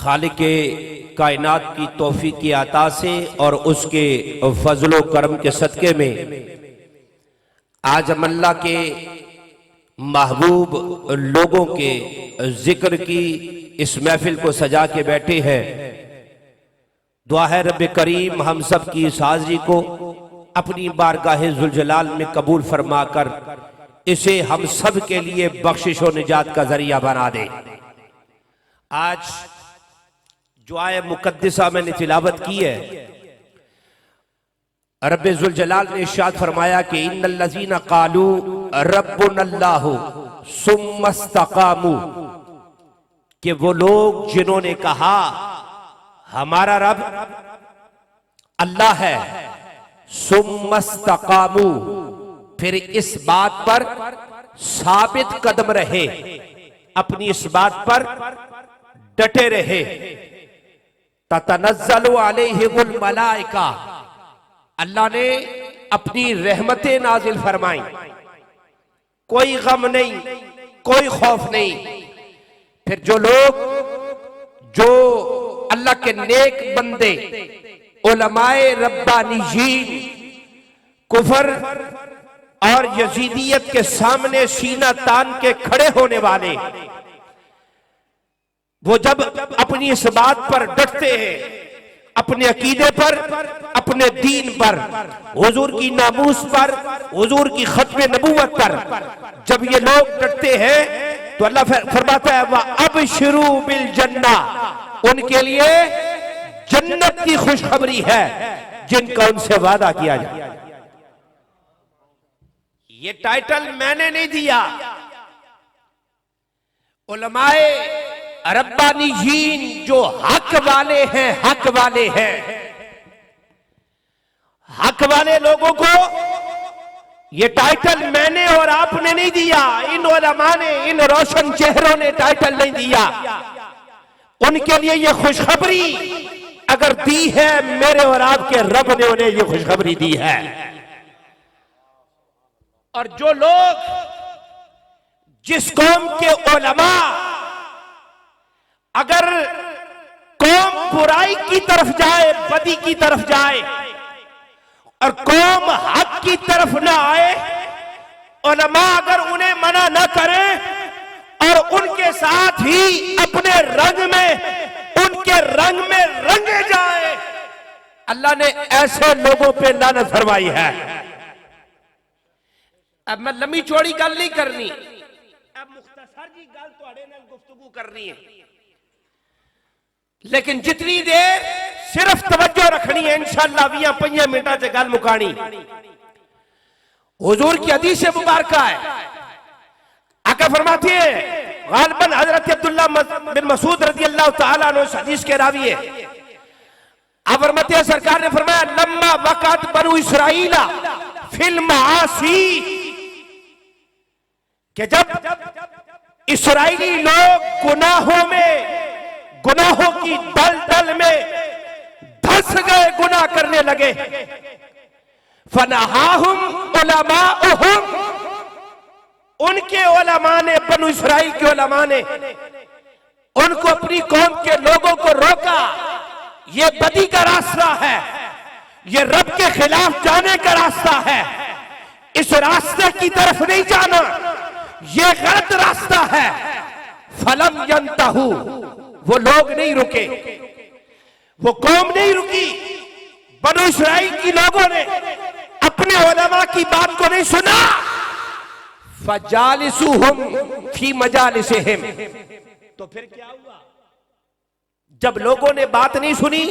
खालिके कायनात की तौफीक की अता से और उसके फजलो करम के सदके में आज हम अल्लाह के महबूब लोगों के जिक्र की इस महफिल को सजा के बैठे हैं। दुआ है रब करीम हम सब की इस हाज़री को अपनी बारगाह जुल जलाल में कबूल फरमाकर इसे हम सब के लिए बख्शिश और निजात का जरिया बना दे। आज जो आय मुकद्दिसा मैंने तिलावत की है, रब्बे जुल जलाल ने इरशाद फरमाया कि इन्नल्लज़ीना क़ालू रब्बुनल्लाहु सुम्मस्तक़ामू, कि वो लोग जिन्होंने कहा हमारा रब अल्लाह है, सुम्मस्तक़ामू, फिर इस बात पर साबित कदम रहे, अपनी इस बात पर डटे रहे। ततनज़्ज़लु अलैहिमुल मलाइका, अल्लाह ने अपनी रहमतें नाजिल फरमाई, कोई गम नहीं, कोई खौफ नहीं। फिर जो लोग जो अल्लाह के नेक बंदे उलमाए रब्बानीयीन कुफर और यजीदियत के सामने सीना तान के खड़े होने वाले, वो जब अपनी इस बात पर डटते हैं, अपने अकीदे पर, अपने दीन पर, हुजूर की नामूस पर, हुजूर की खत्म नबूवत पर जब ये लोग डटते हैं तो अल्लाह फरमाता है वह अब शुरू बिल जन्ना, उनके लिए जन्नत की खुशखबरी है जिनका उनसे वादा किया जाए। ये टाइटल मैंने नहीं दिया, उलमाए रब्बानीयीन जो हक वाले हैं, हक वाले हैं, हक वाले लोगों को ये टाइटल मैंने और आपने नहीं दिया, इन उलमा ने, इन रोशन चेहरों ने टाइटल नहीं दिया। उनके लिए ये खुशखबरी अगर दी है मेरे और आपके रब ने उन्हें ये खुशखबरी दी है। और जो लोग जिस कौम के उलमा अगर कौम बुराई की तरफ जाए, बदी की तरफ जाए और कौम हक की तरफ ना आए, उलमा अगर उन्हें मना ना करें और उनके साथ ही अपने रंग में, उनके रंग में रंगे जाए, अल्लाह ने ऐसे लोगों पे लानत फरमाई है। अब मैं लंबी चौड़ी गल नहीं करनी, अब मुख्तसर जी गल तुहाडे नाल गुफ्तगू करनी है, लेकिन जितनी देर सिर्फ तवज्जो रखनी है इंशाअल्लाह 20-25 मिनटां च गल मुकानी। हुजूर की हदीस मुबारका है, आका फरमाते हैं, गालिबन हजरत अब्दुल्लाह बिन मसूद रज़ी अल्लाह तआला अन्हु इस हदीस के रावी है। आप फरमाते हैं सरकार ने फरमाया लम्मा वक़अत बनु इस्राईला फिल मासी, कि जब इस्राइली लोग गुनाहों में, गुनाहों की दलदल में धंस गए, गुनाह करने लगे, फनहाहुम उलमाउहुम, उनके उलमा ने, बनु इस्राइल के उलमा ने उनको, अपनी कौम के लोगों को रोका। ये बदी का रास्ता है, ये रब के खिलाफ जाने का रास्ता है, इस रास्ते की तरफ नहीं जाना, ये गलत रास्ता है। फलम यंतहु, वो लोग नहीं रुके, वो कौम नहीं रुकी, बनु इस्राइल की लोगों ने अपने उलमा की बात को नहीं सुना। फजालिसुहुम फी मजालिसिहिम, तो फिर क्या हुआ? जब लोगों ने बात नहीं सुनी,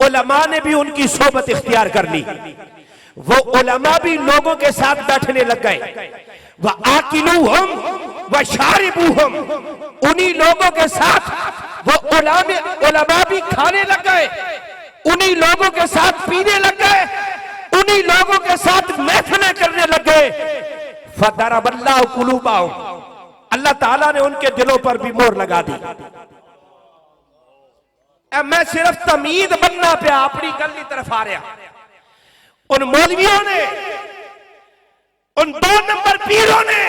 उलमा ने भी उनकी सोबत इख्तियार कर ली, वो उलमा भी लोगों के साथ बैठने लग गए। वह आकिलुहुम व शारिबुहुम, उन्हीं लोगों के साथ वो उलमा भी खाने लग गए, उन्हीं लोगों के साथ पीने लग गए, उन्हीं लोगों के साथ महफिलें करने लग गए। फदरबल्लाहु कुलूबहुम, अल्लाह ताला ने उनके दिलों पर भी मोहर लगा दी। मैं सिर्फ तमीद बनना पे अपनी गल की तरफ आ रहा। उन मौलवियों ने, उन 2 नंबर पीरों ने,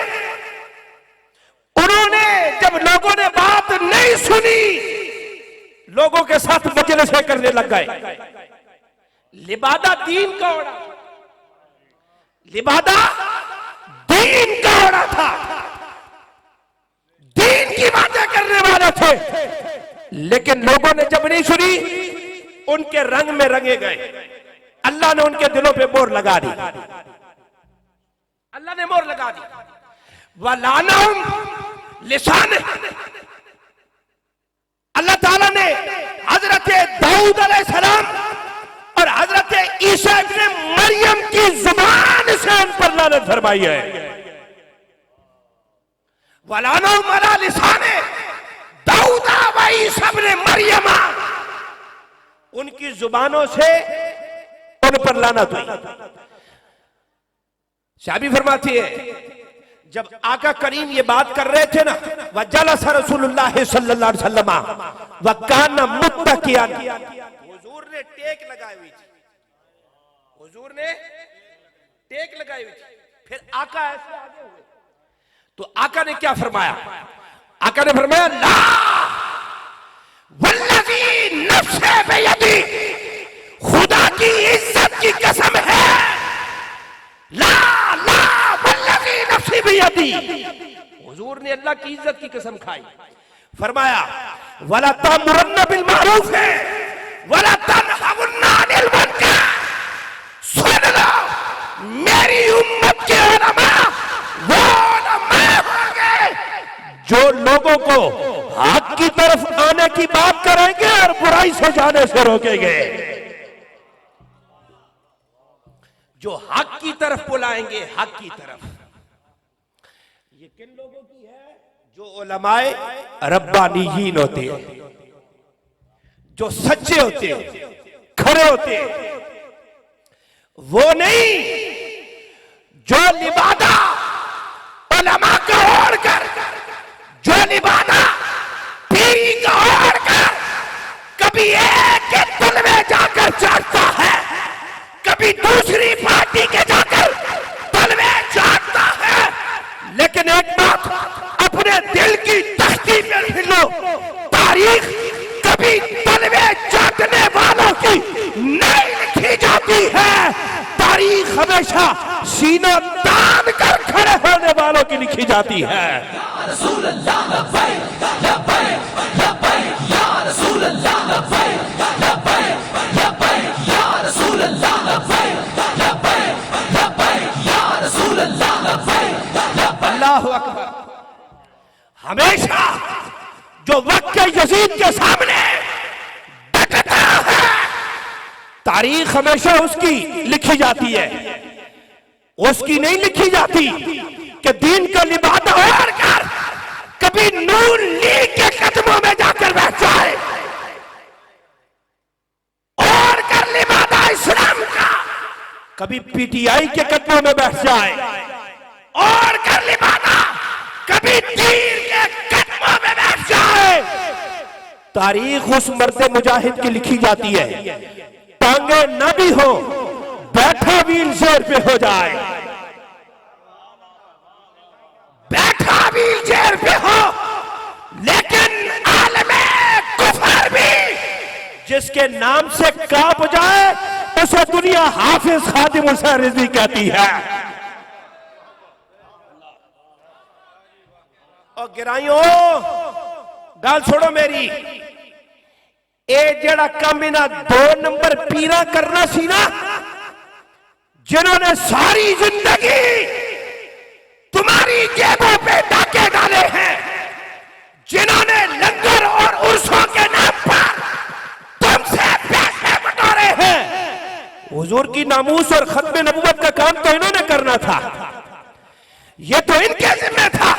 उन्होंने जब लोगों ने बात नहीं सुनी लोगों के साथ मजलिसें करने लग गए। लिबादा दीन का ओढ़ा, लिबादा दीन का ओढ़ा था, दीन की बातें करने वाले थे। लेकिन लोगों ने जब नहीं सुनी, उनके रंग में रंगे गए। अल्लाह ने उनके दिलों पे मोहर लगा दी, अल्लाह ने मोहर लगा दी। वलानहुम लिसान, अल्लाह ताला ने हजरत दाऊद अलैहिस्सलाम और हजरत ईसा इब्ने मरियम की जुबान से उन पर लानत फरमाई है। वलानहुम अला लिसाने दाऊद व ईसा इब्ने मरियम, उनकी जुबानों से उन पर लानत हुई। शाबी फरमाती है, जब आका करीम ये बात कर रहे थे ना, वजलस रसूलुल्लाह सल्लल्लाहु अलैहि वसल्लम व काना मुत्तकियन, हुजूर ने टेक लगाई हुई थी, हुजूर ने टेक लगाई हुई थी। फिर आका ऐसे आगे हुए तो आका ने क्या फरमाया? आका ने फरमाया, ला वल्लज़ी नफ्से बियदी, खुदा की इज्जत की कसम है, ला ला वल्लज़ी नफ्सी बियदी, हुजूर ने अल्लाह की इज्जत की कसम खाई। फरमाया, वला तामुरन्ना बिल मारूफ है वला तनहवुन्ना अनिल मुनकर। सुन लो, मेरी उम्मत के उलमा वो उलमा होंगे जो लोगों को हक की तरफ आने की बात करेंगे और बुराई से जाने से रोकेंगे, जो हक की तरफ बुलाएंगे, हक की तरफ। ये किन लोगों की है? जो उलमाए रब्बानीयीन होते हैं, जो सच्चे होते हैं, खड़े होते हैं। वो नहीं जो लिबादा उलमा का ओढ़कर, जो लिबादा पीरी का ओढ़कर कभी एक के दिल में जाकर चढ़ता है, कभी दूसरी पार्टी के जाकर दिल में चढ़ता है। लेकिन एक बात अपने दिल की तख्ती पर लिख लो, तारीख कभी दिल में चाटने वालों की नहीं लिखी जाती है, तारीख हमेशा सीना तान कर खड़े होने वालों की लिखी जाती है। या रसूल अल्लाह लब्बैक लब्बैक लब्बैक, या रसूल अल्लाह लब्बैक लब्बैक लब्बैक, या रसूल अल्लाह लब्बैक लब्बैक लब्बैक, या रसूल अल्लाह लब्बैक लब्बैक। अल्लाहु अकबर। हमेशा जो वक्त के यजीद के सामने डटता है, तारीख हमेशा उसकी लिखी जाती है, उसकी नहीं लिखी जाती कि दीन का लिबादा ओढ़कर कभी नून लीग के कदमों में जाकर बैठ जाए, ओढ़कर लिबादा इस्लाम का कभी पीटीआई के कदमों में बैठ जाए, ओढ़कर लिबादा कभी दीन के कदमों में बैठ जाए। तारीख उस मर्द मुजाहिद की लिखी जाती है, टांगे न भी हो, बैठा व्हील चेयर पे हो जाए, बैठा व्हील चेयर पे हो, लेकिन आलमे कुफर भी जिसके नाम से कांप जाए उसे दुनिया हाफिज खादिम हुसैन रिजवी कहती है। और गिराइयो गाल छोड़ो मेरी, ए जेड़ा काम इना 2 नंबर पीरा करना सी ना, जिन्होंने सारी जिंदगी तुम्हारी जेबों पे डाके डाले हैं, जिन्होंने लंगर और उर्सों के नाम पर तुमसे पैसे बटोरे हैं, हुजूर की नामूस और खत्म नबूवत का काम तो इन्होंने करना था, ये तो इनके जिम्मे था।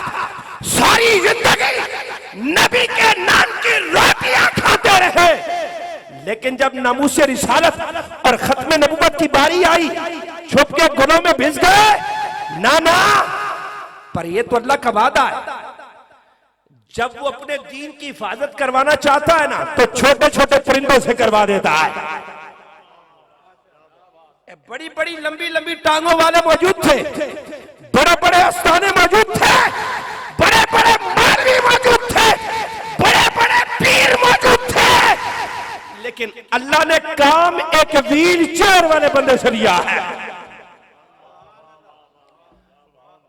सारी जिंदगी नबी के नाम की रोटियां खाते रहे, लेकिन जब नामूस रिसालत और खत्म नबूवत की बारी आई, छुप के गुनाह में भिस गए। ना ना, पर ये तो अल्लाह का वादा है, जब वो अपने दीन की हिफाजत करवाना चाहता है ना, तो छोटे छोटे परिंदों से करवा देता है। बड़ी बड़ी लंबी लंबी टांगों वाले मौजूद थे, बड़े बड़े आस्थाने मौजूद थे, बड़े बड़े मौलवी मौजूद थे, बड़े बड़े पीर मौजूद थे, लेकिन अल्लाह ने काम एक व्हील चेयर वाले बंदे से लिया है।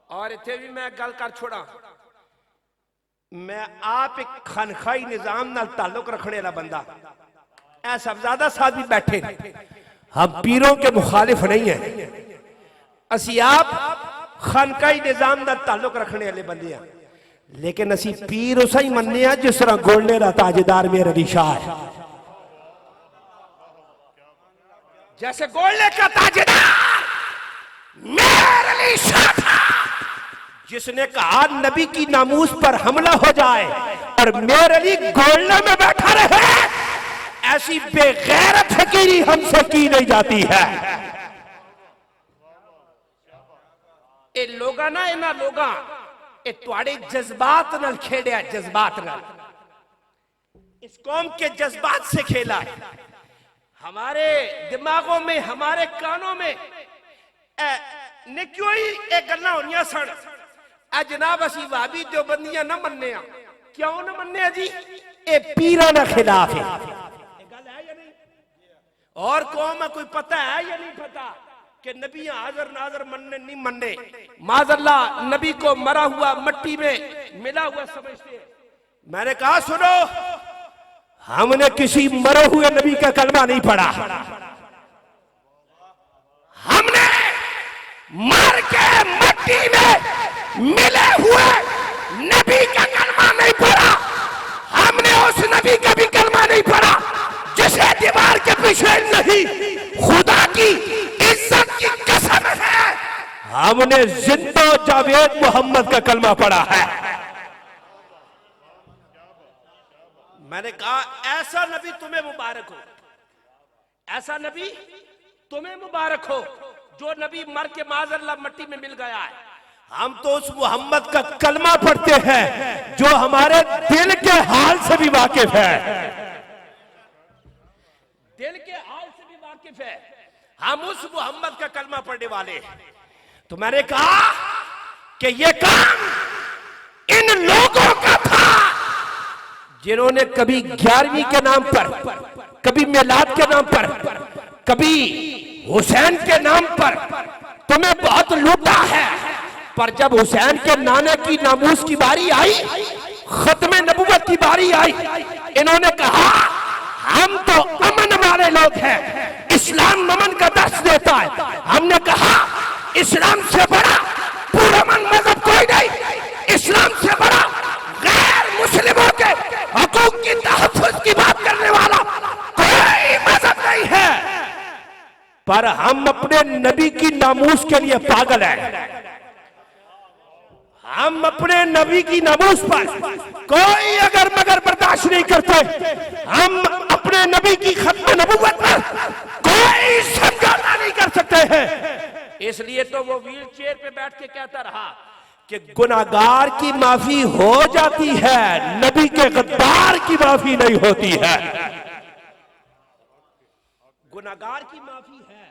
और इतने भी मैं गल कर छोड़ा, मैं आप एक खानखाई निजाम नाल ताल्लुक रखने वाला बंदा, ऐ साहबजादा साहब भी बैठे, हम पीरों के मुखालिफ नहीं है, असी आप खानकाई निजाम नाल ताल्लुक रखने वाले बंदे हैं, लेकिन असी पीर उसा ही मनने आ जिस तरह गोल्डे का ताजदार मेरे अली शाह है। जैसे गोल्डे का ताजदार मेरे अली शाह था, जिसने कहा नबी की नामूस पर हमला हो जाए और मेरे अली गोल्डे में बैठा रहे, ऐसी बेगैरत फकीरी हमसे की नहीं जाती है। ये लोगा ना, इन्हां लोगा ये तुहाडे जज्बात नाल खेड़िया, जज्बात नाल, इस कौम के जज्बात से खेला है। हमारे दिमागों में, हमारे कानों में ने क्यों ही एक गल्लां होनियां सन, जनाब असी वाबी जो बंदियां ना मनने, क्यों ना मनने जी, ये पीरां दे खिलाफ है। गल है या नहीं? और कौम है कोई पता है या नहीं पता कि नबी हाजर नाजर मनने नहीं मनने, माजल्ला नबी को मरा हुआ मट्टी में मिला हुआ समझते हैं। मैंने कहा सुनो, हमने किसी मरे हुए नबी का कलमा नहीं पढ़ा, हमने मर के मट्टी में मिले हुए नबी का कलमा नहीं पढ़ा, हमने उस नबी का भी कलमा नहीं पढ़ा जिसे दीवार के पीछे नहीं, खुदा की इज्जत की कसम है हमने जिंदा जावेद मोहम्मद का कलमा पढ़ा है। मैंने कहा ऐसा नबी तुम्हें मुबारक हो, ऐसा नबी तुम्हें मुबारक हो जो नबी मर के माज़अल्लाह मट्टी में मिल गया है। हम तो उस मोहम्मद का कलमा पढ़ते हैं जो हमारे दिल के हाल से भी वाकिफ है, दिल के हाल से भी वाकिफ है, हम उस मोहम्मद का कलमा पढ़ने वाले हैं। तो मैंने कहा कि ये काम इन लोगों का था जिन्होंने कभी 11वीं के नाम पर, कभी मिलाद के नाम पर, कभी हुसैन के नाम पर तुम्हें बहुत लूटा है, पर जब हुसैन के नाना की नामूस की बारी आई, खत्मे नबुवत की बारी आई, इन्होंने कहा हम तो अमन वाले लोग हैं, इस्लाम अमन का दर्श देता है। हमने कहा इस्लाम से बड़ा पुरअमन मजहब कोई नहीं, इस्लाम से बड़ा गैर मुस्लिमों के हकूक की तहफ्फुज़ की बात करने वाला कोई मजहब नहीं है, पर हम अपने नबी की नामूस के लिए पागल हैं। हम अपने नबी की नामूस पर कोई अगर मगर बर्दाश्त नहीं करते, हम अपने नबी की खत्म नबुव्वत पर कोई समझौता नहीं कर सकते हैं। इसलिए तो वो व्हील चेयर पे बैठ के कहता रहा कि गुनाहगार की माफी हो जाती है, नबी के गद्दार की माफी नहीं होती है। गुनाहगार की माफी है,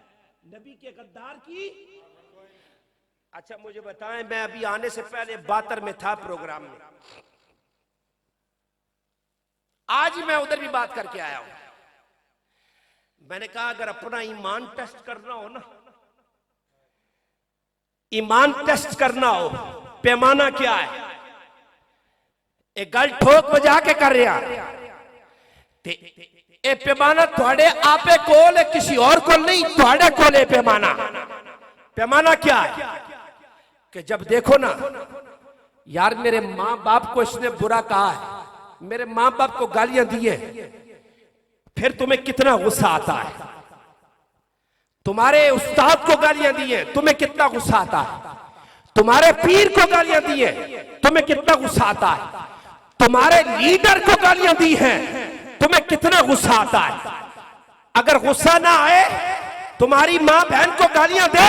नबी के गद्दार की। अच्छा मुझे बताएं, मैं अभी आने से पहले बातर में था प्रोग्राम में, आज ही मैं उधर भी बात करके आया हूं। मैंने कहा अगर अपना ईमान टेस्ट करना हो ना, ईमान टेस्ट करना हो, पैमाना क्या है? एक गल ठोक बजा के कर रहा ए पैमाना थोड़े आपे कोल है, किसी और को नहीं, थोड़े कोल है पैमाना। पैमाना क्या है कि जब देखो ना यार मेरे माँ बाप को इसने बुरा कहा है, मेरे माँ बाप को गालियां दी है, फिर तुम्हें कितना गुस्सा आता है। तुम्हारे उस्ताद को गालियां दी है, तुम्हें कितना गुस्सा आता है। तुम्हारे पीर को गालियां दी है, तुम्हें कितना गुस्सा आता है। तुम्हारे लीडर को गालियां दी हैं, तुम्हें कितना गुस्सा आता है। अगर गुस्सा ना आए, तुम्हारी माँ बहन को गालियां दे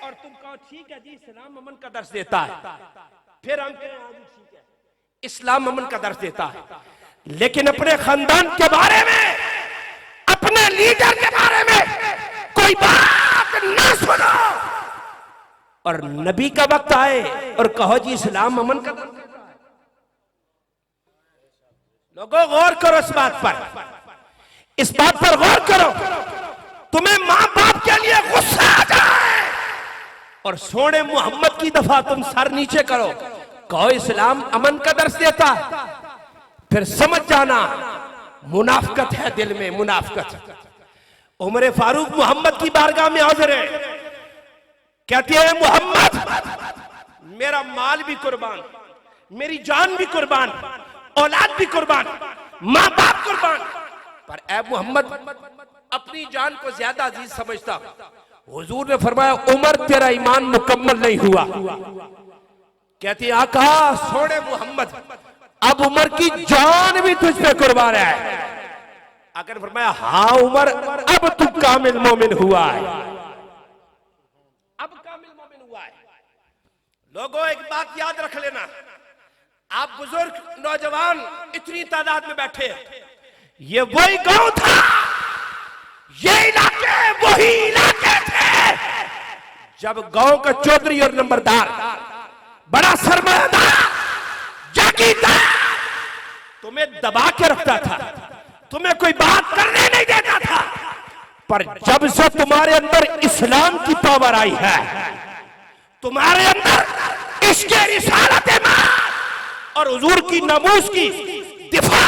और तुम कहो ठीक है जी इस्लाम अमन का दर्श देता है, फिर हम कहें हाँ जी ठीक है इस्लाम अमन का दर्श देता है। लेकिन अपने खानदान के बारे में, अपने लीडर के बारे में कोई बात ना सुनो और नबी का वक्त आए और कहो जी इस्लाम अमन का दर्श देता है। लोगों गौर करो इस बात पर, इस बात पर गौर करो, तुम्हें मां बाप के लिए गुस्सा आ जाए और सोने मोहम्मद की दफा तुम सर नीचे करो, कहो इस्लाम अमन का दर्श देता, फिर समझ जाना मुनाफकत है दिल में, मुनाफकत। उमर फारूक मोहम्मद की बारगाह में हाजिर है, कहती है मोहम्मद मेरा माल भी कुर्बान, मेरी जान भी कुर्बान, औलाद भी कुर्बान, मां बाप कुर्बान, पर ऐ मोहम्मद अपनी जान को ज्यादा अजीज समझता। हुजूर ने फरमाया उमर तेरा ईमान मुकम्मल नहीं हुआ। कहती आका सोने मोहम्मद अब उमर की जान भी तुझ पे कुर्बान है। अगर फरमाया हाँ उमर अब तू कामिल मोमिन हुआ है, अब कामिल मोमिन हुआ है। लोगों एक बात याद रख लेना, आप बुजुर्ग नौजवान इतनी तादाद में बैठे हैं, ये वही गांव था, ये इलाके वही इलाके थे जब गांव का चौधरी और नंबरदार बड़ा सरमायादार जागीरदार तुम्हें दबा के रखता था, तुम्हें कोई बात करने नहीं देता था। पर जब से तुम्हारे अंदर इस्लाम की पावर आई है, तुम्हारे अंदर इसके रिसालत और हुजूर की नमूस की दिफा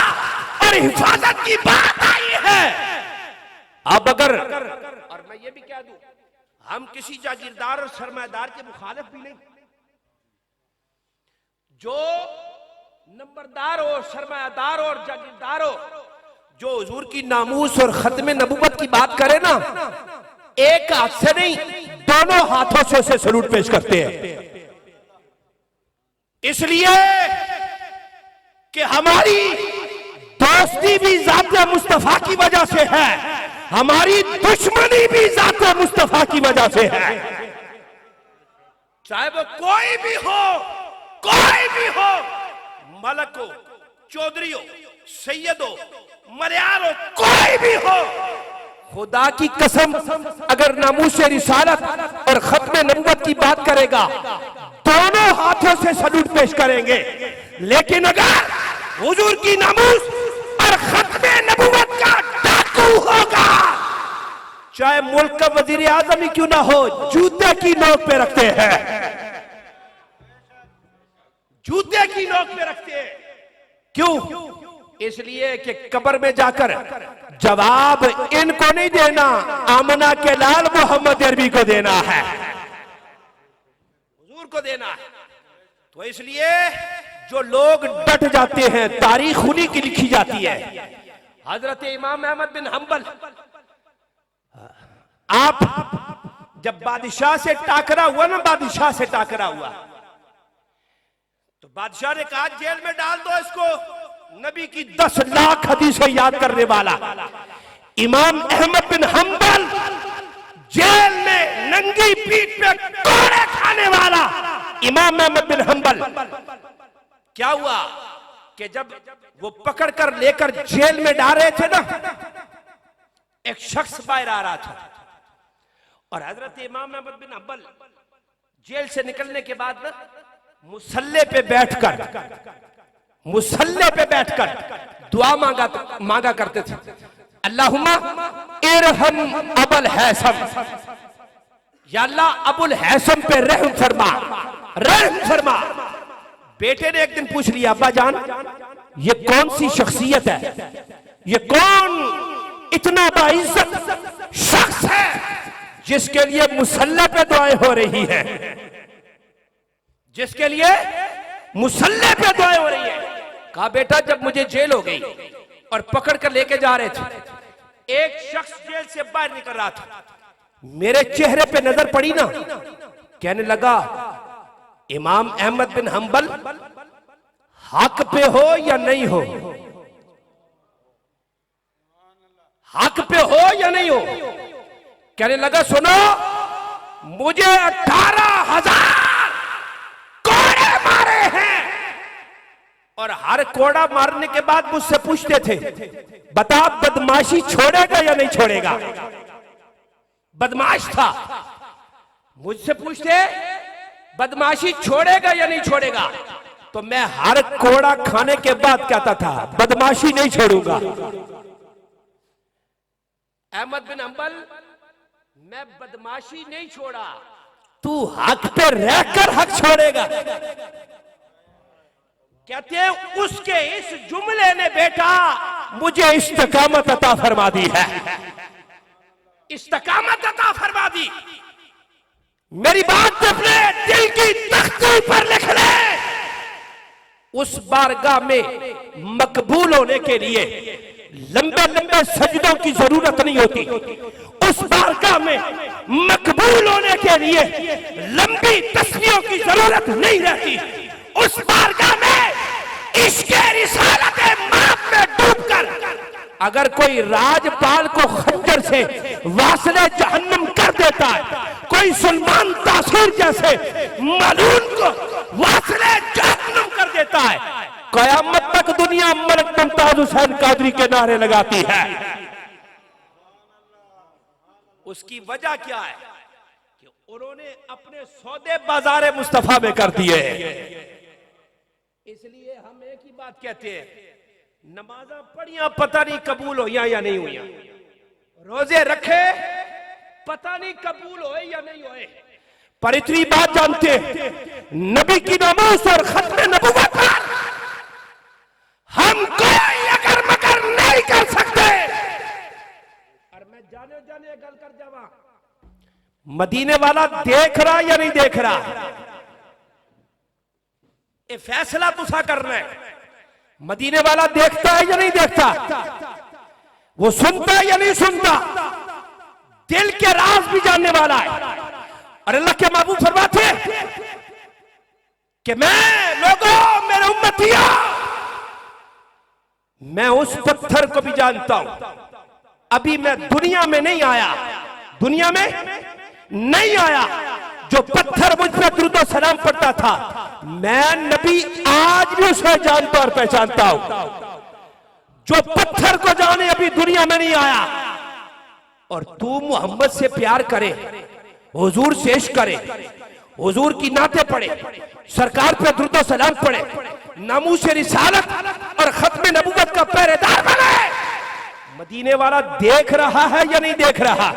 और हिफाजत की बात आई है। अब अगर, और मैं ये भी कह दूं, हम किसी जागीरदार और सरमायादार के मुखालिफ भी नहीं। जो नंबरदार हो, सरमायादार और जागीरदार हो, जो हुजूर की नामूस और खत्मे नबूवत की बात करे ना, एक हाथ से नहीं दोनों हाथों से उसे सलूट पेश करते हैं। इसलिए कि हमारी दोस्ती भी ज़ाते मुस्तफा की वजह से है, हमारी दुश्मनी भी ज़ाते मुस्तफा की वजह से है। चाहे वो कोई भी हो, कोई भी हो, मलक हो, चौधरी हो, सैयद हो, मरियार हो, कोई भी हो, खुदा की कसम अगर नामूस रिसालत और खत्मे नबूवत की बात करेगा दोनों हाथों से सलूट पेश करेंगे। लेकिन अगर हुजूर की नामूस और खत्मे नबूवत का डाकू होगा, चाहे मुल्क का वजीर आजम ही क्यों ना हो, जूते की नोक पे रखते हैं, जूते की नोक पे रखते हैं। क्यों? इसलिए कि कब्र में जाकर जवाब इनको नहीं देना, आमना के लाल मोहम्मद अरबी को देना है, हुजूर को देना है। तो इसलिए जो लोग डट जाते हैं, तारीख उन्हीं की लिखी जाती है। हजरत इमाम अहमद बिन हंबल, आप जब बादशाह से टाकरा हुआ ना, बादशाह से टाकरा हुआ तो बादशाह ने कहा जेल में डाल दो इसको, नबी की 10 लाख हदीसें याद करने वाला इमाम अहमद बिन हंबल जेल में नंगी पीठ पे कोड़े खाने वाला इमाम अहमद बिन हंबल। क्या हुआ कि जब वो पकड़ कर लेकर जेल में डाल रहे थे ना, एक शख्स बाहर आ रहा था और हजरत इमाम अहमद बिन हंबल जेल से निकलने के बाद ना मुसल्ले पे बैठकर दुआ मांगा करते थे, अल्लाहुम्मा इरहम अबुल हैसम, या अल्लाह अबुल हैसम पे रहम फरमा, रहम फरमा। बेटे ने एक दिन पूछ लिया, अब्बा जान ये कौन सी शख्सियत है, ये कौन इतना बाइज्जत शख्स है जिसके लिए मुसल्ले पे दुआएं हो रही है, जिसके लिए मुसल्ले पे दुआएं हो रही है। कहा बेटा जब मुझे जेल हो गई और पकड़ कर लेके जा रहे थे, एक शख्स जेल से बाहर निकल रहा था, मेरे चेहरे पे नजर पड़ी ना, कहने लगा इमाम अहमद बिन हंबल हक पे हो या नहीं हो, हक पे हो या नहीं हो। कहने लगा सुनो, मुझे 18,000 कोड़े मारे हैं और हर कोड़ा मारने के बाद मुझसे पूछते थे बता बदमाशी छोड़ेगा या नहीं छोड़ेगा। बदमाश था, मुझसे पूछते बदमाशी छोड़ेगा या नहीं छोड़ेगा, तो मैं हर कोड़ा खाने के बाद कहता था बदमाशी नहीं छोड़ूंगा। अहमद बिन हंबल, मैं बदमाशी नहीं छोड़ा, तू हक पे रहकर हक छोड़ेगा। कहते हैं उसके इस जुमले ने बेटा मुझे इस्तिकामत अता फरमा दी है, इस्तिकामत अता फरमा दी। मेरी बात अपने दिल की तख्ती पर लिख ले। उस बारगाह में मकबूल होने के लिए लंबे लंबे सजदों की जरूरत नहीं होती। उस बारगाह में मकबूल होने के लिए लंबी तस्बीहों की जरूरत नहीं रहती। उस बारगाह में इश्क़े रिसालत माप में डूबकर अगर कोई राजपाल को खंजर से वासले जहन्नम कर देता है, कोई सलमान तासीर जैसे मालून को वासले जहन्नम कर देता है, कयामत तक दुनिया मलिक मुमताज हुसैन कादरी के नारे लगाती है। उसकी वजह क्या है कि उन्होंने अपने सौदे बाजारे मुस्तफा में कर दिए। इसलिए हम एक ही बात कहते हैं, नमाजा पढ़िया पता नहीं कबूल हो या नहीं हुई, रोजे रखे पता नहीं कबूल होए या नहीं होए, पर इतनी बात जानते हैं नबी की नमाज और खत्म नबुव्वत पर हम कोई अगर मगर नहीं कर सकते। और मैं जाने जाने गल कर जावा, मदीने वाला देख रहा या नहीं देख रहा, ये फैसला तुसा करना है। मदीने वाला देखता है या नहीं देखता, वो सुनता है या नहीं सुनता, दिल के राज भी जानने वाला है। और अल्लाह के महबूब फरमाते हैं कि मैं लोगों मेरे उम्मतियों, मैं उस पत्थर को भी जानता हूं। अभी मैं दुनिया में नहीं आया, दुनिया में नहीं आया, जो पत्थर मुझ पर दुरूद और सलाम पढ़ता था, मैं नबी आज भी उसे जानता और पहचानता हूं। जो पत्थर को जाने अभी दुनिया में नहीं आया। और तू मोहम्मद से प्यार करे, हुजूर से इश्क करे, हुजूर की नाते पढ़े, सरकार पे दुरूद और सलाम पढ़े, नामूस रिसालत और खत्म नबुव्वत का पहरेदार बने। मदीने वाला देख रहा है या नहीं देख रहा।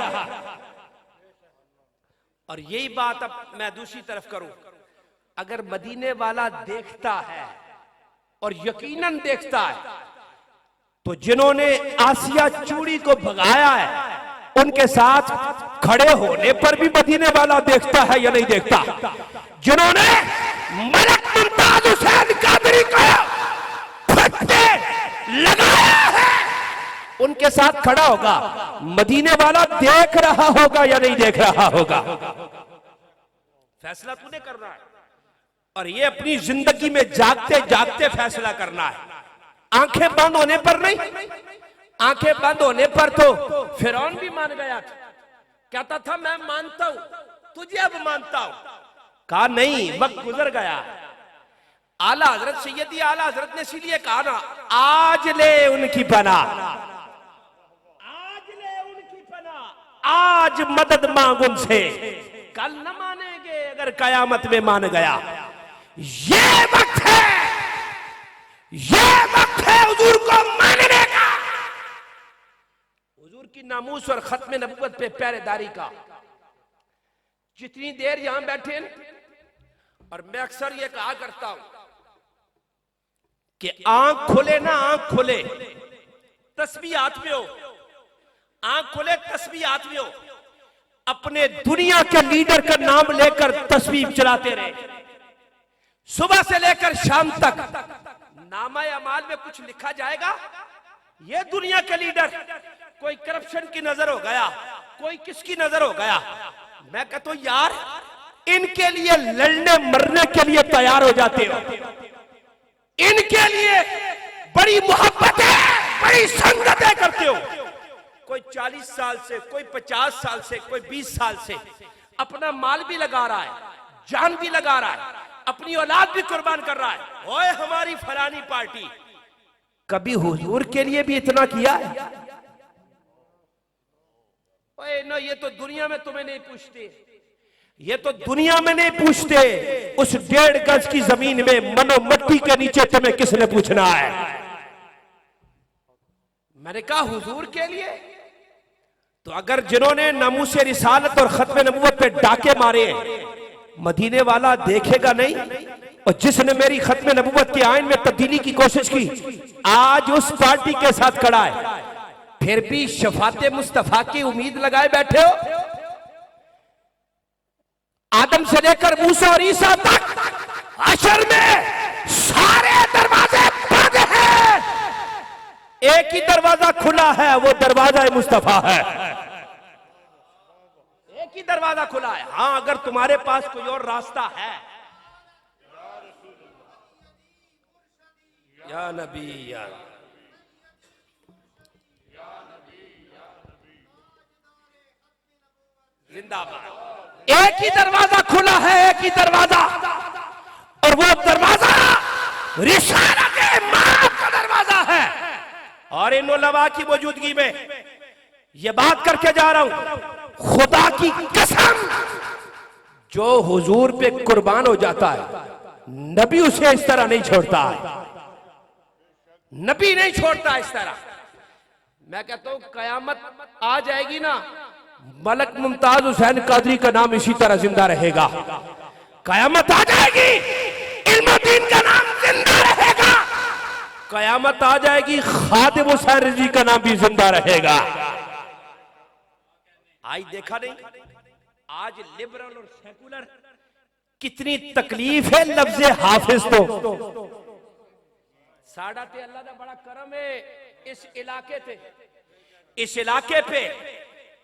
और यही बात अब मैं दूसरी तरफ करूं, अगर मदीने वाला देखता है और यकीनन देखता है, तो जिन्होंने आसिया चूड़ी को भगाया है उनके साथ खड़े होने पर भी मदीने वाला देखता है या नहीं देखता। जिन्होंने मलिक मुमताज हुसैन कादरी को फटके लगाया है उनके साथ खड़ा होगा, मदीने वाला देख रहा होगा या नहीं देख रहा होगा। फैसला तूने करना है, और ये अपनी जिंदगी में जागते जागते फैसला करना है। आंखें बंद होने पर नहीं, आंखें बंद होने पर तो फिरौन भी मान गया था, कहता था मैं मानता हूं, तुझे अब मानता हूं। कहा नहीं, वक्त गुजर गया। आला हजरत सैयदी आला हजरत ने इसीलिए कहा ना, आज ले उनकी पनाह, आज ले उनकी पनाह, आज मदद मांग उनसे, कल न मानेंगे अगर कयामत में मान गया। ये वक्त है, ये वक्त है हुजूर को मानने का, हुजूर की नामूस और खत्म नबुव्वत पे पहरेदारी का। जितनी देर यहां बैठे, और मैं अक्सर ये कहा करता हूं कि आंख खोले ना, आंख खोले, तस्बीह हाथ में हो, आंख खोले तस्बीह हाथ में हो, अपने दुनिया के लीडर का नाम लेकर तस्बीह चलाते रहे, सुबह से लेकर शाम तक। नामा अमाल में कुछ लिखा जाएगा, ये दुनिया के लीडर, कोई करप्शन की नजर हो गया, कोई किसकी नजर हो गया। मैं कहता हूं यार, इनके लिए लड़ने मरने के लिए तैयार हो जाते हो, इनके लिए बड़ी मोहब्बत है, बड़ी संगतें करते हो। कोई 40 साल से, कोई 50 साल से, कोई 20 साल से अपना माल भी लगा रहा है, जान भी लगा रहा है, अपनी औलाद भी कुर्बान कर रहा है। ओए हमारी फलानी पार्टी, कभी हुजूर के लिए भी इतना किया है? ओए ना, ये तो दुनिया में तुम्हें नहीं पूछते, ये तो दुनिया में नहीं पूछते। उस 1.5 गज की जमीन में मनो मट्टी के नीचे तुम्हें किसने पूछना है? मैंने कहा हुजूर के लिए तो अगर जिन्होंने नामूस रिसालत और खत्म नबूवत पे डाके मारे हैं, मदीने वाला देखेगा नहीं? और जिसने मेरी खत्म नबूवत के आइन में तब्दीली की कोशिश की, आज उस पार्टी के साथ खड़ा है, फिर भी शफाते मुस्तफा की उम्मीद लगाए बैठे हो। आदम से लेकर मूसा और ईसा तक हशर में सारे दरवाजे बंद हैं, एक ही दरवाजा खुला है, वो दरवाजा मुस्तफा है। एक ही दरवाजा खुला है। हां, अगर तुम्हारे पास कोई और रास्ता है, या नबी या जिंदाबाद। एक ही दरवाजा खुला है, एक ही दरवाजा, और वो दरवाजा रिसालत माफ का दरवाजा है। और इन उलमा की मौजूदगी में ये बात करके जा रहा हूं, खुदा की कसम, जो हुजूर पे कुर्बान हो जाता है, नबी उसे इस तरह नहीं छोड़ता है। नबी नहीं छोड़ता इस तरह। मैं कहता हूं कयामत आ जाएगी ना, मलक मुमताज हुसैन कादरी का नाम इसी तरह जिंदा रहेगा। कयामत आ जाएगी, इल्मुद्दीन का नाम जिंदा रहेगा। कयामत आ जाएगी, खादिम हुसैन रिजवी का नाम भी जिंदा रहेगा। आज देखा नहीं, आज लिबरल और सेकुलर कितनी तकलीफ है लफ्ज़ हाफिज तो। साड़ा ते अल्लाह का बड़ा करम है इस इलाके थे, इस इलाके पे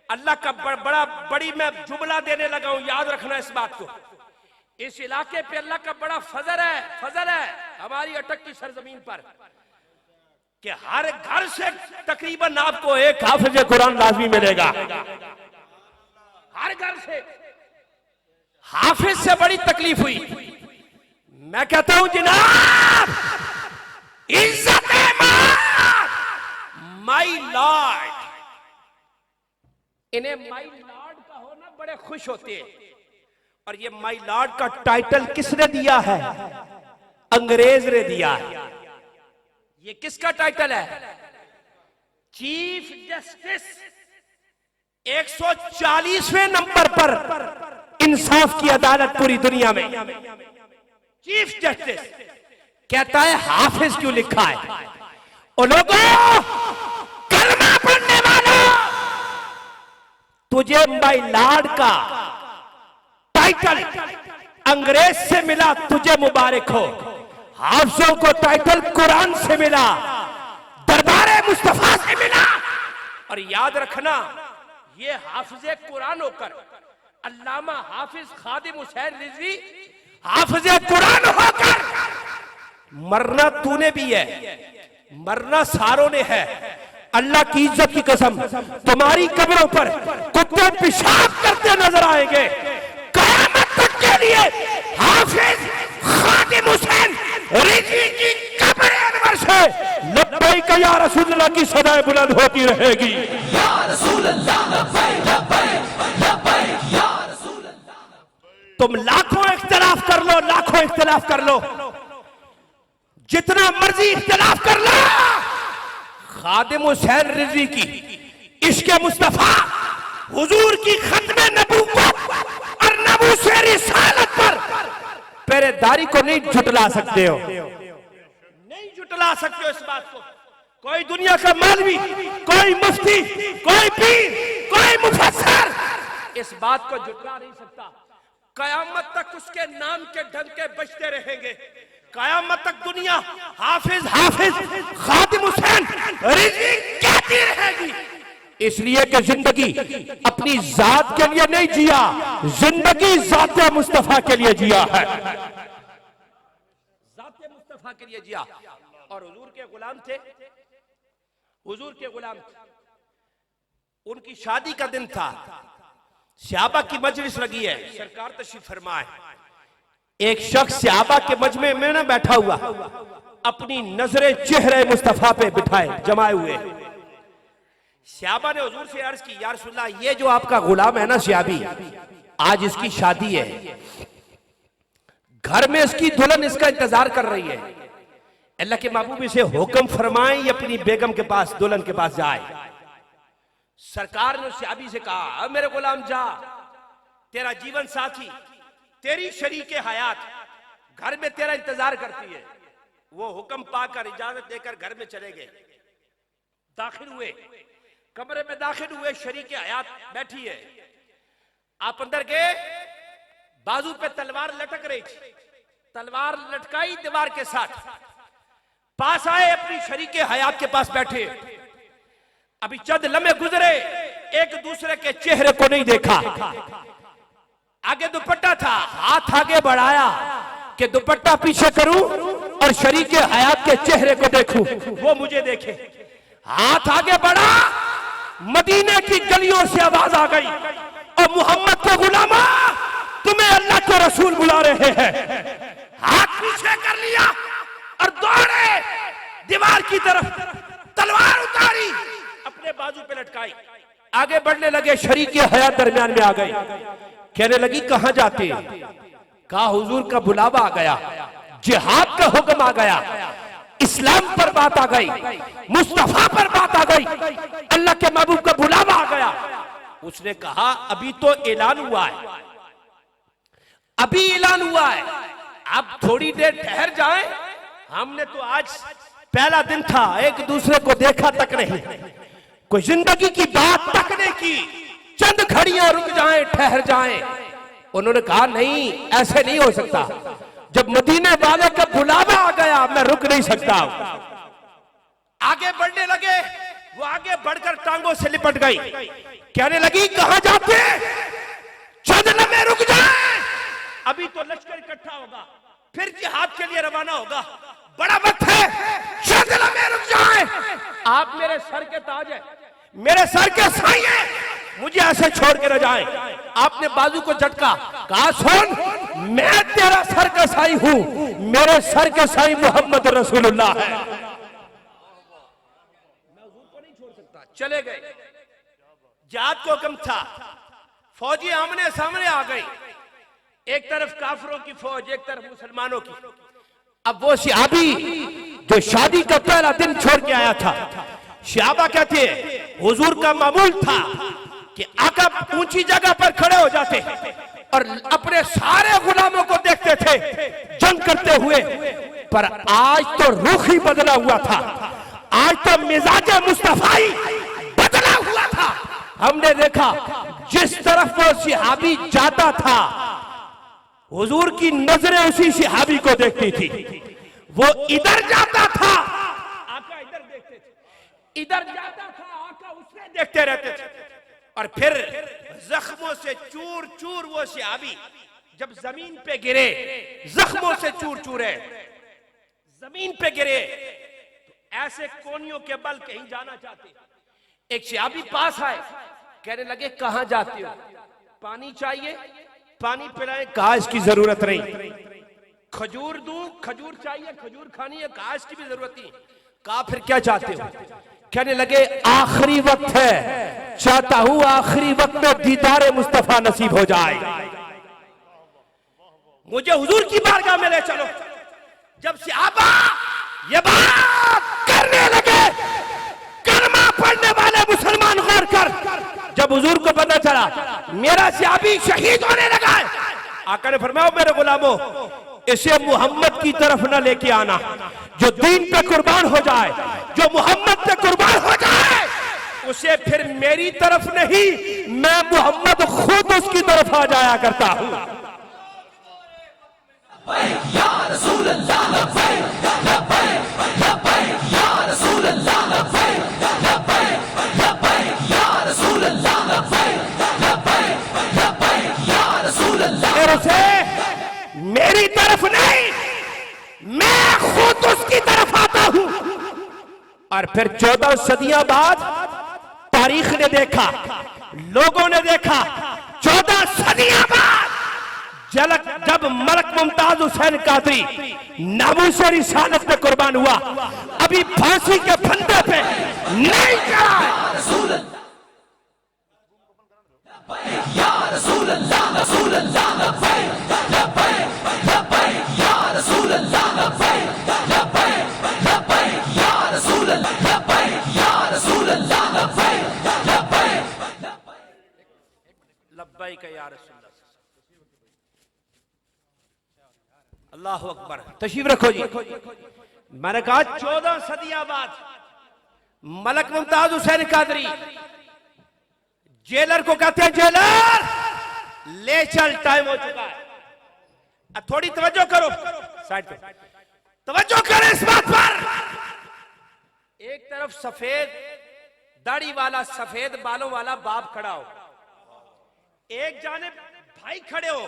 अल्लाह का बड़ी मैं जुमला देने लगा हूं, याद रखना इस बात को। इस इलाके पे अल्लाह का बड़ा फजल है हमारी अटक की सरजमीन पर, कि हर घर से तकरीबन आपको एक हाफिज कुरान लाजमी मिलेगा। हर घर से हाफिज से बड़ी तकलीफ हुई। मैं कहता हूं जनाब, इज्जत माई लॉर्ड, इन्हें माई लॉर्ड का होना बड़े खुश होते हैं। और ये माई लॉर्ड का टाइटल किसने दिया है? अंग्रेज ने दिया है। ये किसका टाइटल है? Chief justice. 140वें नंबर पर इंसाफ की अदालत पूरी दुनिया में। चीफ जस्टिस कहता है हाफिज क्यों लिखा है? ओ लोगों, कलमा पढ़ने वालों, तुझे माई लॉर्ड का टाइटल अंग्रेज से मिला, तुझे मुबारक हो। हाफिजों को टाइटल कुरान से मिला, दरबारे मुस्तफा से मिला। और याद रखना, ये हाफिज कुरान होकर अल्लामा हाफिज खादिम हुसैन रिजवी हाफिज कुरान होकर मरना तूने भी है, मरना सारों ने है। अल्लाह की इज्जत की कसम, तुम्हारी कब्रों पर कुत्ते पेशाब करते नजर आएंगे। कयामत तक के लिए हाफिज खादिम हुसैन रिजवी की कब्र अनवर से लब्बैक या रसूल अल्लाह की सदाएं बुलंद होती रहेगी। या रसूल अल्लाह, लब्बैक लब्बैक लब्बैक या रसूल अल्लाह। तुम लाखों इख्तिलाफ कर लो, लाखों इख्तिलाफ कर लो, जितना मर्जी इख्तिलाफ कर लो, खादिम हुसैन रिजवी की इश्क़ मुस्तफा, हुजूर की खत्म नबूवत और नबूस रिसालत पर पहरेदारी को नहीं जुटला सकते हो, नहीं जुटला सकते हो इस बात को। कोई दुनिया का मौलवी, कोई मुफ्ती, कोई पीर, कोई मुफस्सिर इस बात को जुटला नहीं सकता। कयामत तक उसके नाम के डंके बजते रहेंगे। कयामत तक दुनिया हाफिज हाफिज खादिम हुसैन रिजवी कहती रहेगी। इसलिए कि जिंदगी अपनी जात के लिए नहीं जिया, जिंदगी जाते मुस्तफा के लिए जिया है, जाते मुस्तफा के लिए जिया। और हुजूर के गुलाम थे, हुजूर के गुलाम थे। उनकी शादी का दिन था, सहाबा की मजलिस लगी है, सरकार तशरीफ फरमाए। एक शख्स सहाबा के मजमे में ना बैठा हुआ, अपनी नजरें चेहरे मुस्तफा पे बिठाए जमाए हुए। सहाबा ने हुजूर से अर्ज की, या रसूलल्लाह, ये जो आपका गुलाम है ना सहाबी, आज इसकी शादी है, घर में इसकी दुल्हन इसका इंतजार कर रही है। अल्लाह के महबूब इसे हुक्म फरमाएं, अपनी बेगम के पास, दुल्हन के पास जाए। सरकार ने उस सहाबी से कहा, मेरे गुलाम जा, तेरा जीवन साथी, तेरी शरीके हयात घर में तेरा इंतजार करती है। वो हुक्म पाकर इजाजत देकर घर में चले गए। दाखिल हुए, कमरे में दाखिल हुए, शरीके हयात बैठी है। आप अंदर गए, बाजू पे तलवार लटक रही थी, तलवार लटकाई दीवार के साथ। पास आए, अपनी शरीके हयात के पास बैठे। अभी चंद लम्हे गुजरे, एक दूसरे के चेहरे को नहीं देखा। आगे दुपट्टा था, हाथ आगे बढ़ाया कि दुपट्टा पीछे करूं और शरीके हयात के चेहरे को देखूं, वो मुझे देखे। हाथ आगे बढ़ा, मदीने की गलियों से आवाज आ गई, और मोहम्मद को गुलामा, तुम्हें अल्लाह के रसूल बुला रहे हैं। हाथ पीछे कर लिया और दौड़े दीवार की तरफ, तलवार उतारी, अपने बाजू पे लटकाई, आगे बढ़ने लगे। शरीके हयात दरमियान में आ गई, कहने लगी कहां जाते? कहा हुजूर का बुलावा आ गया, जिहाद का हुक्म आ गया, इस्लाम पर बात आ गई, मुस्तफा पर बात आ गई, अल्लाह के महबूब का बुलावा आ गया। उसने कहा अभी तो ऐलान हुआ है, अभी ऐलान हुआ है, आप थोड़ी देर ठहर जाएं। हमने तो आज पहला दिन था, एक दूसरे को देखा तक नहीं, कोई जिंदगी की बात तक नहीं की, चंद घड़ियां रुक जाएं, ठहर जाएं। उन्होंने कहा नहीं, ऐसे नहीं हो सकता, जब मदीने वाले का बुलावा आ गया मैं रुक नहीं सकता। आगे बढ़ने लगे, वो आगे बढ़कर टांगों से लिपट गई, कहने लगी कहां जाते? चंद लम्हे रुक जाए, अभी तो लश्कर इकट्ठा होगा, फिर जिहाद के लिए रवाना होगा, बड़ा वक्त है, चंद लम्हे रुक जाए। आप मेरे सर के ताज है, मेरे सर के साई है, मुझे ऐसे छोड़ के न जाए। आपने बाजू को झटका, कहा सुन, मैं तेरा सर का साई हूं, मेरे सर के साई मोहम्मद रसूलुल्लाह है, मैं हुजूर को नहीं छोड़ सकता। चले गए, जिहाद को हुक्म था, फौजी आमने सामने आ गई, एक तरफ काफिरों की फौज, एक तरफ मुसलमानों की। अब वो सहाबी जो शादी का पहला दिन छोड़ के आया था, सहाबा कहते हैं हुजूर का मामूल था कि आका ऊंची जगह पर खड़े हो जाते और अपने सारे गुलामों को देखते थे जंग करते हुए, पर आज तो रुख ही बदला हुआ था, आज तो मिजाज मुस्तफाई बदला हुआ था। हमने देखा जिस तरफ वो सहाबी जाता था, हुजूर की नजरें उसी सहाबी को देखती थी। वो इधर जाता था, आका इधर देखते थे, इधर जाता था, आका उससे देखते रहते थे। और फिर जख्मों से चूर चूर वो सहाबी जब जमीन पे गिरे, जख्मों से चूर चूर है, जमीन पे गिरे, तो ऐसे कोनियों के बल कहीं जाना चाहते। एक सहाबी पास आए, कहने लगे कहां जाते हो? पानी चाहिए, पानी पिलाएं, कहा इसकी जरूरत नहीं। खजूर दूं, खजूर चाहिए, खजूर खानी है, कहा इसकी भी जरूरत नहीं। कहा फिर क्या चाहते हो? कहने लगे आखिरी वक्त है, चाहता हूं आखिरी वक्त में दीदार मुस्तफा नसीब हो जाए, मुझे हुजूर की बारगाह में ले चलो। जब सहाबा ये बात करने लगे, कलमा पढ़ने वाले मुसलमान गौर कर, जब हुजूर को पता चला मेरा सहाबी शहीद होने लगा है, आका ने फरमाया मेरे गुलामों, इसे मोहम्मद की तरफ न लेके आना, जो दीन पे कुर्बान हो जाए, जो मोहम्मद पे कुर्बान हो जाए, उसे फिर मेरी तरफ नहीं, मैं मोहम्मद खुद उसकी तरफ आ जाया करता हूं। या रसूल अल्लाह, लब्बैक लब्बैक लब्बैक या रसूल अल्लाह, लब्बैक लब्बैक लब्बैक या रसूल अल्लाह, लब्बैक लब्बैक लब्बैक या रसूल अल्लाह। उसे मेरी तरफ नहीं, मैं खुद उसकी तरफ आता हूं। और फिर 14 सदियां बाद तारीख ने देखा, लोगों ने देखा, 14 सदियां बाद जब मलक मुमताज हुसैन कादरी नामूसे रिसालत में कुर्बान हुआ, अभी फांसी के फंदे पे नहीं चढ़ा। या रसूल अल्लाह, रसूल अल्लाह, लब्बैक लब्बैक लब्बैक या रसूल अल्लाह, लब्बैक लब्बैक लब्बैक या रसूल अल्लाह, लब्बैक या रसूल अल्लाह, लब्बैक लब्बैक लब्बैक या रसूल अल्लाह अकबर। तशरीफ रखो जी। मैंने कहा 14 सदियां बाद मलक मुमताज हुसैन कादरी जेलर को कहते हैं, जेलर ले चल, टाइम हो चुका है। अब थोड़ी तवज्जो करो, साइड पे तवज्जो करो इस बात पर। एक तरफ सफेद दाढ़ी वाला, सफेद बालों वाला बाप खड़ा हो, एक जाने भाई खड़े हो,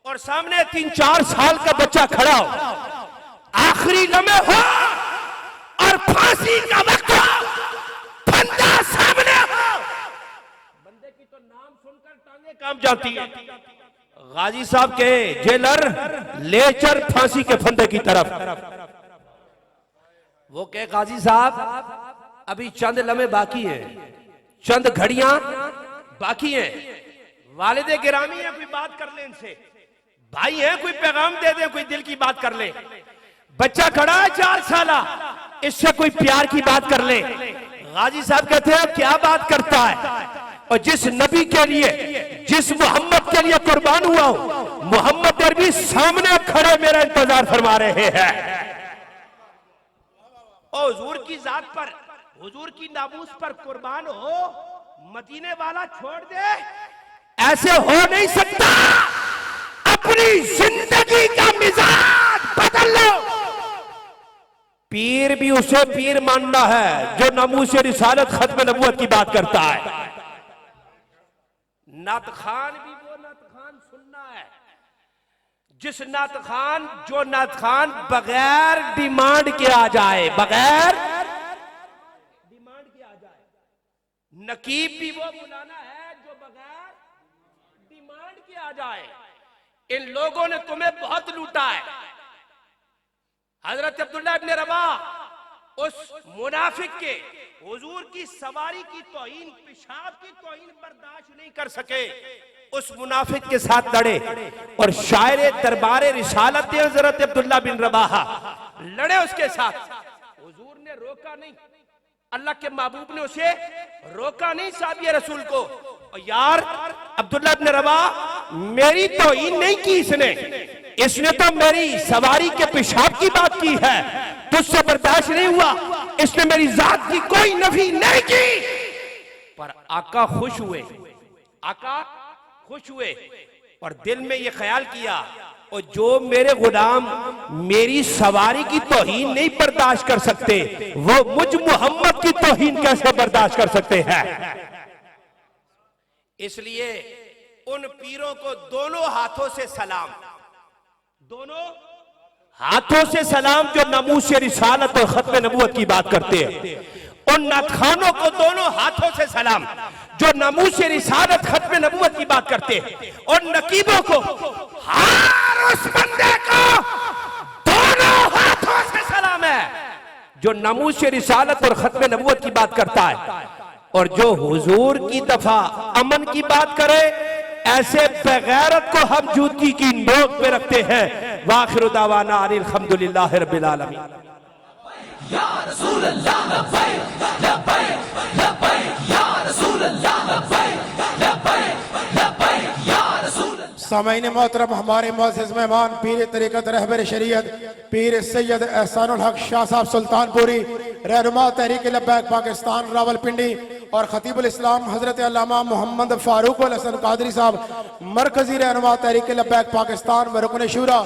और सामने 3-4 साल का बच्चा खड़ा हो। आखिरी लम्हे हो और फांसी का वक्त हो, फंदा सामने हो। बंदे की तो नाम सुनकर टांगे कांप जाती है। गाजी साहब के जेलर ले चल फांसी के फंदे की तरफ। वो कहे, गाजी साहब अभी चंद लम्हे बाकी हैं, चंद घड़ियां बाकी हैं। वालिदे गिरामी है, कोई बात कर ले इनसे। भाई है, कोई पैगाम दे दे, कोई दिल की बात कर ले। बच्चा खड़ा है 4 साला, इससे कोई प्यार की बात कर ले। गाजी साहब कहते हैं, क्या बात करता है? और जिस नबी के लिए, जिस मोहम्मद के लिए कुर्बान हुआ हूं, मोहम्मद अरबी सामने खड़े मेरा इंतजार फरमा रहे हैं। और हुजूर की जात पर, हुजूर की नामूस पर कुर्बान हो, मदीने वाला छोड़ दे, ऐसे हो नहीं सकता। अपनी जिंदगी का मिजाज बदल लो। पीर भी उसे पीर मानना है जो नमूस रिसालत खत्म नबूवत की बात करता है। नात खान भी वो नात खान सुनना है जिस नात खान, जो नात खान बगैर डिमांड के आ जाए, बगैर डिमांड के आ जाए। नकीब भी वो बुलाना है जो बगैर डिमांड के आ जाए। इन लोगों ने तुम्हें बहुत लूटा है। हजरत अब्दुल्ला इब्न रवा उस मुनाफिक के हुजूर की सवारी की तौहीन, पेशाब की तौहीन बर्दाश्त नहीं कर सके। उस मुनाफिक के साथ लड़े और शायर दरबार रिसालत हजरत अब्दुल्ला बिन रवाहा लड़े उसके साथ। हुजूर ने रोका नहीं, अल्लाह के महबूब ने उसे रोका नहीं साहब रसूल को। और यार अब्दुल्ला इब्न रवा, मेरी तौहीन नहीं की इसने तो मेरी सवारी के पेशाब की बात की है, तुझसे बर्दाश्त नहीं हुआ। इसने मेरी जात की कोई नफी नहीं की। पर आका खुश हुए, आका खुश हुए और दिल में ये ख्याल किया, और जो मेरे गुलाम मेरी सवारी की तौहीन नहीं बर्दाश्त कर सकते, वो मुझ मोहम्मद की तौहीन कैसे बर्दाश्त कर सकते हैं। इसलिए उन पीरों को दोनों हाथों से सलाम, दोनों हाथों से सलाम जो नमूस रिसालत और खत्म नबूवत की बात करते हैं। उन नातखानों को दोनों हाथों से सलाम जो नमूस रिसालत खत्म नबूवत की बात करते हैं। और नकीबों को, हर उस बंदे को दोनों हाथों से सलाम है जो नमूस रिसालत और खत्म नबूवत की बात करता है। और जो हुजूर की दफा अमन की बात करे, ऐसे बेगैरत को हम जूती की नोक पे रखते हैं। वाखिर दावाना अनिल हम्दुलिल्लाहि रब्बिल आलमीन। या रसूल अल्लाह लब्बैक लब्बैक लब्बैक या रसूल अल्लाह लब्बैक लब्बैक लब्बैक या रसूल। सामईन मोहतरम, हमारे मुअज़्ज़िज़ मेहमान पीर तरीक़त रहबर शरीयत पीर सैयद एहसानुल हक शाह साहब सुल्तानपुरी, रहनुमा तहरीक लब्बैक पाकिस्तान रावलपिंडी, और खतीबुल इस्लाम हजरत अल्लामा मोहम्मद फारूक अल हसन कादरी साहब, मरकजी रहनुमा तहरीक लब्बैक पाकिस्तान व रुकन शूरा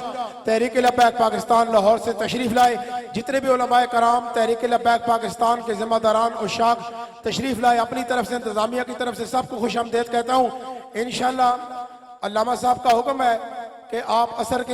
तहरीक लब्बैक पाकिस्तान लाहौर से तशरीफ लाए। जितने भी उलमाए कराम तहरीक लब्बैक पाकिस्तान के जिम्मेदारान और शाख तशरीफ लाए, अपनी तरफ से इंतजामिया की तरफ से सबको खुश आमदीद कहता हूँ। इंशाअल्लाह अल्लामा साहब का हुक्म है कि आप असर के